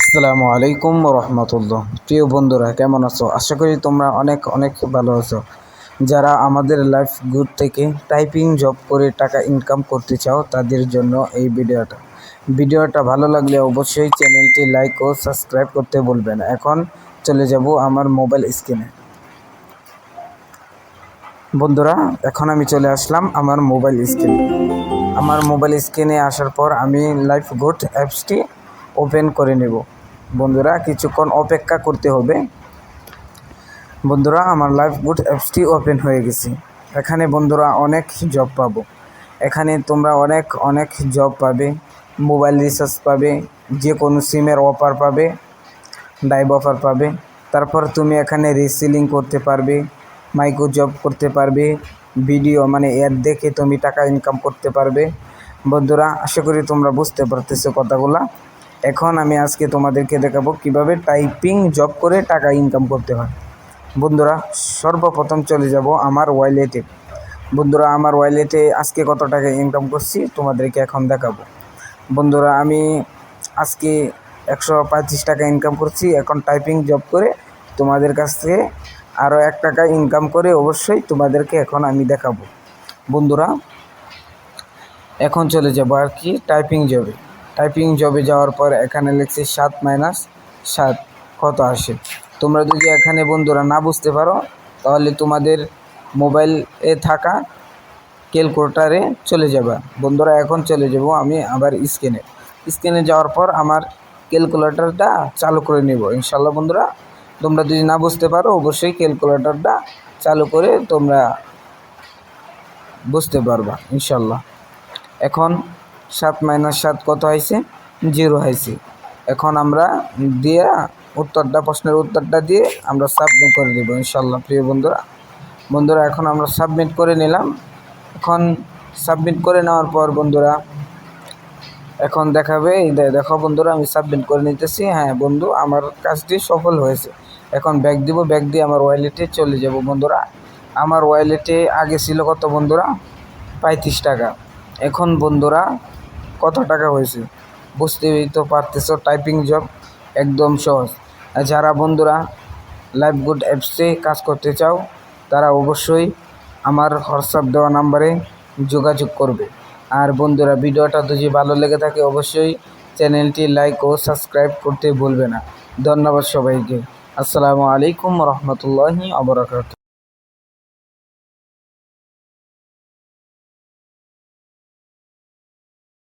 আসসালামু আলাইকুম রহমতুল্লাহ। প্রিয় বন্ধুরা, কেমন আছো? আশা করি তোমরা অনেক অনেক ভালো আছো। যারা আমাদের লাইফ গুড থেকে টাইপিং জব করে টাকা ইনকাম করতে চাও তাদের জন্য এই ভিডিওটা ভালো লাগলে অবশ্যই চ্যানেলটি লাইক ও সাবস্ক্রাইব করতে ভুলবেন না। এখন চলে যাব আমার মোবাইল স্ক্রিনে। বন্ধুরা, এখন আমি চলে আসলাম আমার মোবাইল স্ক্রিনে আসার পর আমি লাইফ গুড অ্যাপসটি ওপেন করে নেব। বন্ধুরা, কিছুক্ষণ অপেক্ষা করতে হবে। বন্ধুরা, আমার লাইফ গুড অ্যাপসটি ওপেন হয়ে গেছে। এখানে বন্ধুরা অনেক জব পাবো। এখানে তোমরা অনেক অনেক জব পাবে, মোবাইল রিচার্জ পাবে, যে কোনো সিমের অফার পাবে, ডাইভ অফার পাবে। তারপর তুমি এখানে রিসেলিং করতে পারবে, মাইক্রো জব করতে পারবে, ভিডিও অ্যাড দেখে তুমি টাকা ইনকাম করতে পারবে। বন্ধুরা, আশা করি তোমরা বুঝতে পারতেছো কথাগুলা। এখন আমি আজকে তোমাদেরকে দেখাবো কিভাবে টাইপিং জব করে টাকা ইনকাম করতে হয়। বন্ধুরা, সর্বপ্রথম চলে যাব আমার ওয়ালেটে। বন্ধুরা, আমার ওয়ালেটে আজকে কত টাকা ইনকাম করছি তোমাদেরকে এখন দেখাবো। বন্ধুরা, আমি আজকে 135 টাকা ইনকাম করছি। এখন টাইপিং জব করে তোমাদের কাছ থেকে আরও 1 টাকা ইনকাম করে অবশ্যই তোমাদেরকে এখন আমি দেখাবো। বন্ধুরা, এখন চলে যাবো টাইপিং জবে যাওয়ার পর এখানে লিখছে 7 - 7 কত আসে। তোমরা যদি এখানে বন্ধুরা না বুঝতে পারো তাহলে তোমাদের মোবাইলে থাকা ক্যালকুলেটারে চলে যাবা। বন্ধুরা, এখন চলে যাব আমি আবার স্ক্রিনে যাওয়ার পর আমার ক্যালকুলেটারটা চালু করে নেব ইনশাল্লাহ। বন্ধুরা, তোমরা যদি না বুঝতে পারো অবশ্যই ক্যালকুলেটারটা চালু করে তোমরা বুঝতে পারবা ইনশাল্লাহ। এখন 7 - 7 কত হয়েছে? 0 হয়েছে। এখন আমরা প্রশ্নের উত্তরটা দিয়ে আমরা সাবমিট করে দেব ইনশাল্লাহ। প্রিয় বন্ধুরা, এখন আমরা সাবমিট করে নিলাম। এখন সাবমিট করে নেওয়ার পর বন্ধুরা এখন দেখাবে, দেখো বন্ধুরা, আমি সাবমিট করে নিতেছি। হ্যাঁ বন্ধু, আমার কাজটি সফল হয়েছে। এখন ব্যাক দিয়ে আমার ওয়ালেটে চলে যাব। বন্ধুরা, আমার ওয়ালেটে আগে ছিল কত বন্ধুরা? 35 টাকা। এখন বন্ধুরা কত টাকা হয়েছে বুঝতেই তো পারতেছো। টাইপিং জব একদম সহজ। যারা বন্ধুরা লাইফ গুড অ্যাপসে কাজ করতে চাও তারা অবশ্যই আমার হোয়াটসঅ্যাপ দেওয়া নাম্বারে যোগাযোগ করবে। আর বন্ধুরা, ভিডিওটা যদি ভালো লেগে থাকে অবশ্যই চ্যানেলটি লাইক ও সাবস্ক্রাইব করতে ভুলবে না। ধন্যবাদ সবাইকে। আসসালামু আলাইকুম রহমতুল্লাহি ওয়া বারাকাতুহু।